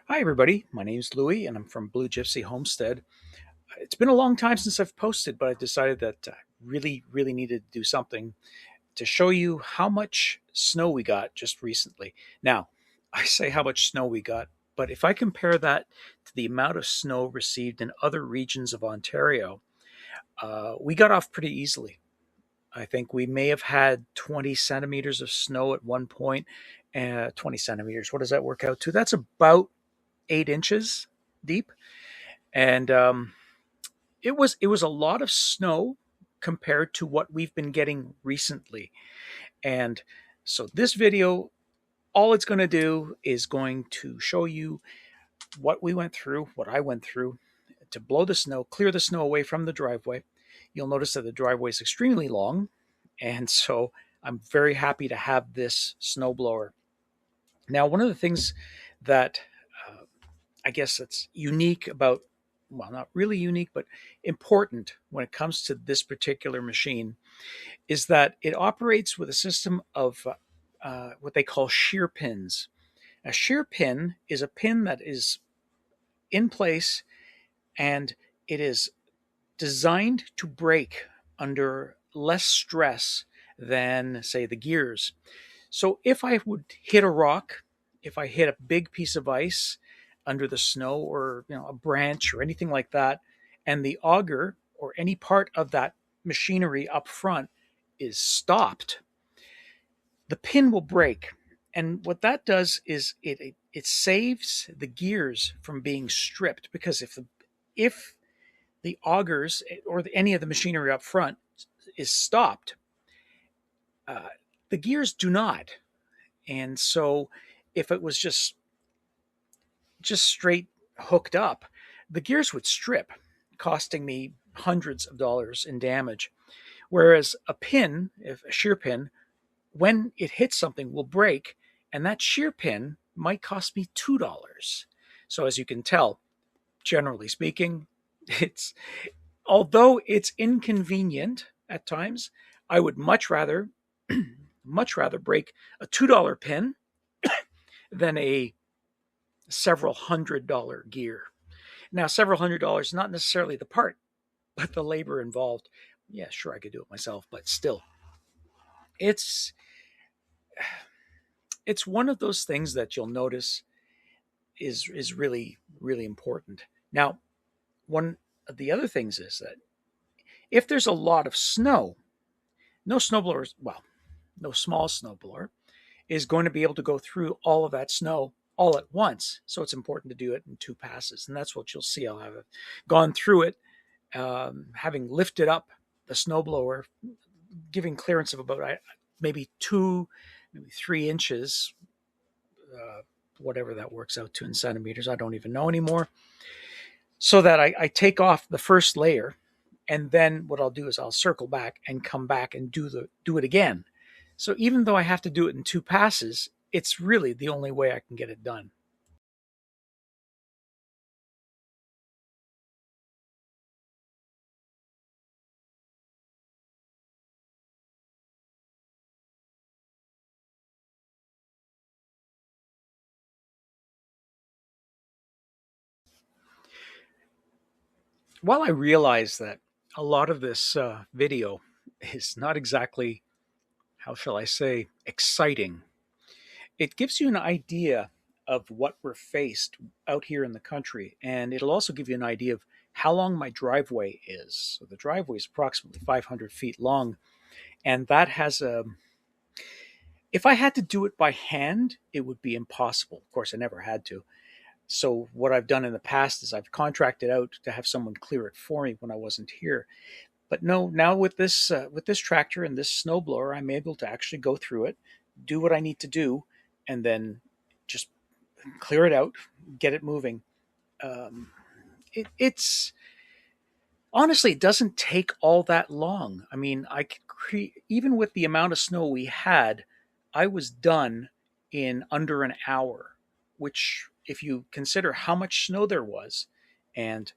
Hi, everybody. My name's Louie, and I'm from Blue Gypsy Homestead. It's been a long time since I've posted, but I decided that I really needed to do something to show you how much snow we got just recently. Now, I say how much snow we got, but if I compare that to the amount of snow received in other regions of Ontario, we got off pretty easily. I think we may have had 20 centimeters of snow at one point. 20 centimeters, what does that work out to? That's about 8 inches deep. And it was a lot of snow compared to what we've been getting recently. And so this video, all it's going to do is going to show you what we went through, what I went through to blow the snow, clear the snow away from the driveway. You'll notice that the driveway is extremely long, and so I'm very happy to have this snowblower. Now, one of the things that uh, I guess that's unique about, well, not really unique, but important when it comes to this particular machine is that it operates with a system of what they call shear pins. A shear pin is a pin that is in place and it is designed to break under less stress than, say, the gears. So if I would hit a rock, if I hit a big piece of ice under the snow or a branch or anything like that, and the auger or any part of that machinery up front is stopped, the pin will break. And what that does is it saves the gears from being stripped, because if the augers or any of the machinery up front is stopped, uh, the gears do not. And so if it was just straight hooked up, the gears would strip, costing me hundreds of dollars in damage. Whereas a pin, if a shear pin, when it hits something, will break, and that shear pin might cost me $2. So as you can tell, generally speaking, it's although it's inconvenient at times, I would much rather break a $2 pin than a several $100 gear. Now, several $100, not necessarily the part, but the labor involved. Yeah, sure, I could do it myself, but still, it's it's one of those things that you'll notice is really important. Now, one of the other things is that if there's a lot of snow, no snowblowers, well, no small snowblower is going to be able to go through all of that snow all at once. So it's important to do it in two passes, and that's what you'll see. I'll have gone through it, having lifted up the snowblower, giving clearance of about maybe 3 inches, whatever that works out to in centimeters. I don't even know anymore. So that I take off the first layer, and then what I'll do is I'll circle back and come back and do it again. So even though I have to do it in two passes, it's really the only way I can get it done. While I realize that a lot of this video is not exactly, how shall I say, exciting, it gives you an idea of what we're faced out here in the country. And it'll also give you an idea of how long my driveway is. So the driveway is approximately 500 feet long. And that has if I had to do it by hand, it would be impossible. Of course, I never had to. So what I've done in the past is I've contracted out to have someone clear it for me when I wasn't here. But no, now with this tractor and this snowblower, I'm able to actually go through it, do what I need to do, and then just clear it out, get it moving. Um, it's honestly, it doesn't take all that long. I mean, even with the amount of snow we had, I was done in under an hour, which, if you consider how much snow there was and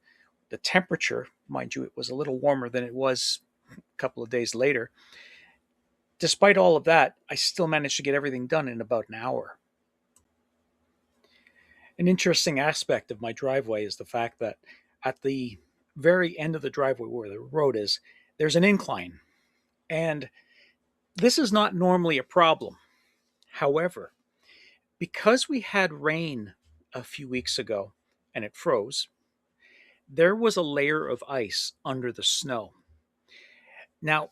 the temperature, mind you, it was a little warmer than it was a couple of days later. Despite all of that, I still managed to get everything done in about an hour. An interesting aspect of my driveway is the fact that at the very end of the driveway where the road is, there's an incline. And this is not normally a problem. However, because we had rain a few weeks ago and it froze, there was a layer of ice under the snow. Now,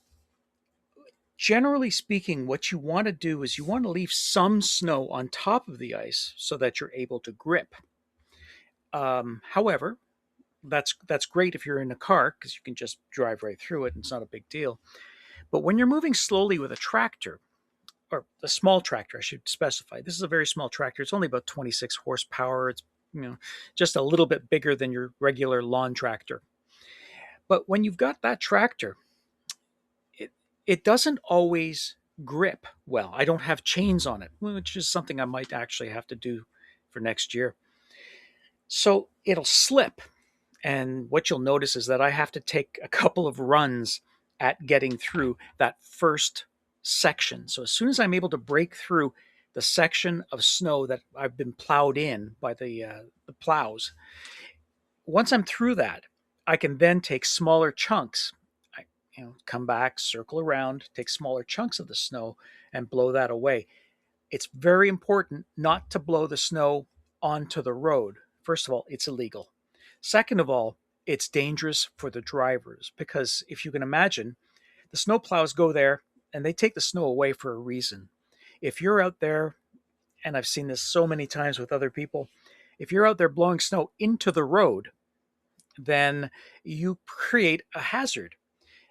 generally speaking, what you want to do is you want to leave some snow on top of the ice so that you're able to grip. However, that's great if you're in a car because you can just drive right through it and it's not a big deal. But when you're moving slowly with a tractor, or a small tractor, I should specify, this is a very small tractor. It's only about 26 horsepower. It's just a little bit bigger than your regular lawn tractor. But when you've got that tractor, it it doesn't always grip well. I don't have chains on it, which is something I might actually have to do for next year. So it'll slip. And what you'll notice is that I have to take a couple of runs at getting through that first section. So as soon as I'm able to break through the section of snow that I've been plowed in by the plows, once I'm through that, I can then take smaller chunks. I, come back, circle around, take smaller chunks of the snow, and blow that away. It's very important not to blow the snow onto the road. First of all, it's illegal. Second of all, it's dangerous for the drivers because if you can imagine, the snow plows go there and they take the snow away for a reason. If you're out there, and I've seen this so many times with other people, if you're out there blowing snow into the road, then you create a hazard.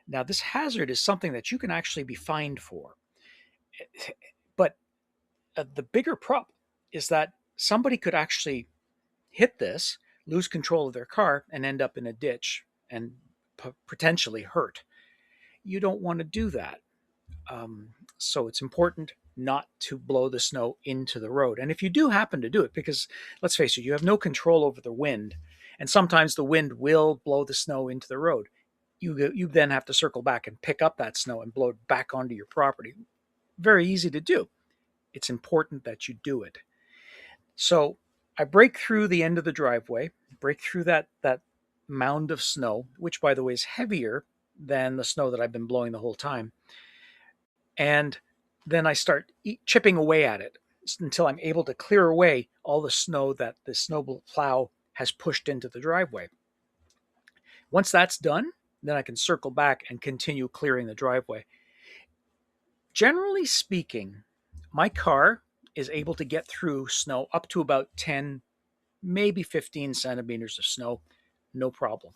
Now, this hazard is something that you can actually be fined for. But the bigger problem is that somebody could actually hit this, lose control of their car, and end up in a ditch and potentially hurt. You don't want to do that. So it's important not to blow the snow into the road. And if you do happen to do it, because let's face it, you have no control over the wind, and sometimes the wind will blow the snow into the road. You then have to circle back and pick up that snow and blow it back onto your property. Very easy to do. It's important that you do it. So I break through the end of the driveway, break through that mound of snow, which by the way is heavier than the snow that I've been blowing the whole time. And then I start chipping away at it until I'm able to clear away all the snow that the snow plow has pushed into the driveway. Once that's done, then I can circle back and continue clearing the driveway. Generally speaking, my car is able to get through snow up to about 10, maybe 15 centimeters of snow, no problem.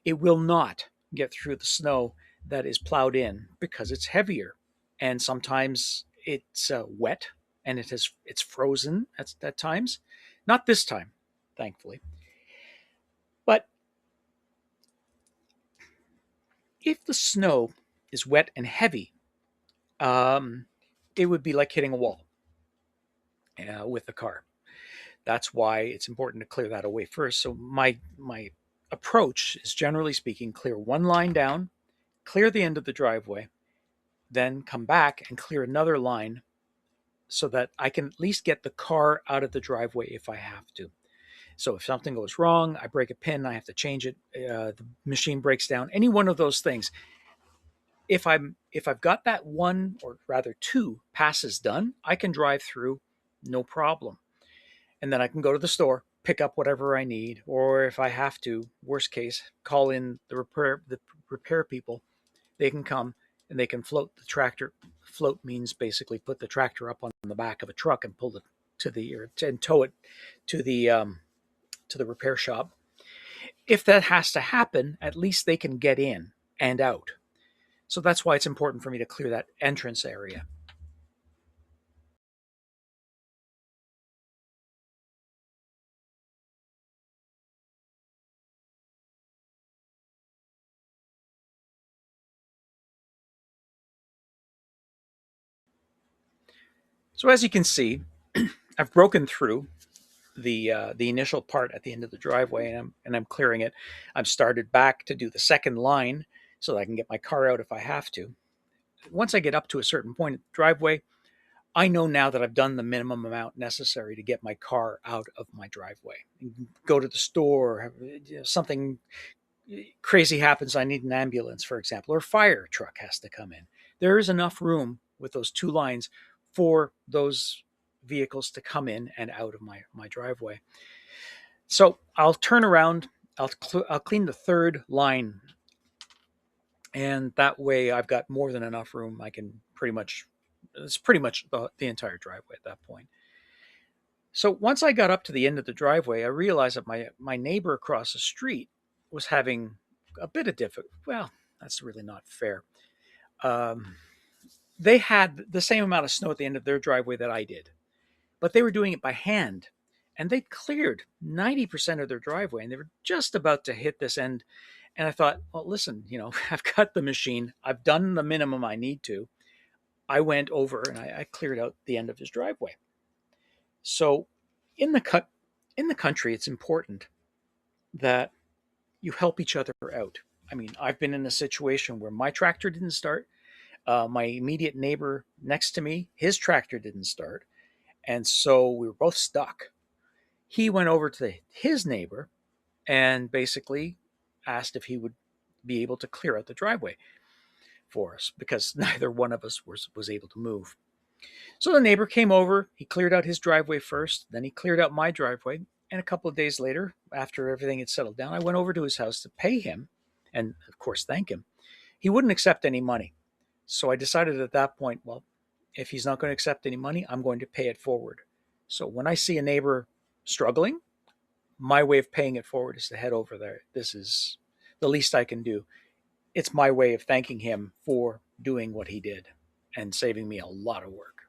It will not get through the snow that is plowed in because it's heavier, and sometimes it's wet and it's frozen at times. Not this time, thankfully. But if the snow is wet and heavy, um, it would be like hitting a wall with the car. That's why it's important to clear that away first. So my approach is, generally speaking, clear one line down, clear the end of the driveway, then come back and clear another line so that I can at least get the car out of the driveway if I have to. So if something goes wrong, I break a pin, I have to change it, the machine breaks down, any one of those things. If I've got that one, or rather two passes done, I can drive through no problem. And then I can go to the store, pick up whatever I need, or if I have to, worst case, call in the repair people. They can come and they can float the tractor. Float means basically put the tractor up on the back of a truck and pull it and tow it to the repair shop. If that has to happen, at least they can get in and out. So that's why it's important for me to clear that entrance area. So as you can see, I've broken through the initial part at the end of the driveway, and I'm clearing it. I've started back to do the second line so that I can get my car out if I have to. Once I get up to a certain point in the driveway, I know now that I've done the minimum amount necessary to get my car out of my driveway. Go to the store, something crazy happens, I need an ambulance, for example, or a fire truck has to come in. There is enough room with those two lines for those vehicles to come in and out of my driveway. So I'll turn around, I'll clean the third line, and that way I've got more than enough room. I can pretty much, it's pretty much the entire driveway at that point. So once I got up to the end of the driveway, I realized that my neighbor across the street was having a bit of difficulty. Well, that's really not fair. Um, they had the same amount of snow at the end of their driveway that I did, but they were doing it by hand. And they cleared 90% of their driveway and they were just about to hit this end. And I thought, well, listen, I've got the machine. I've done the minimum I need to. I went over and I cleared out the end of his driveway. So in in the country, it's important that you help each other out. I mean, I've been in a situation where my tractor didn't start. My immediate neighbor next to me, his tractor didn't start. And so we were both stuck. He went over to his neighbor and basically asked if he would be able to clear out the driveway for us because neither one of us was able to move. So the neighbor came over, he cleared out his driveway first, then he cleared out my driveway. And a couple of days later, after everything had settled down, I went over to his house to pay him and, of course, thank him. He wouldn't accept any money. So I decided at that point, well, if he's not going to accept any money, I'm going to pay it forward. So when I see a neighbor struggling, my way of paying it forward is to head over there. This is the least I can do. It's my way of thanking him for doing what he did and saving me a lot of work.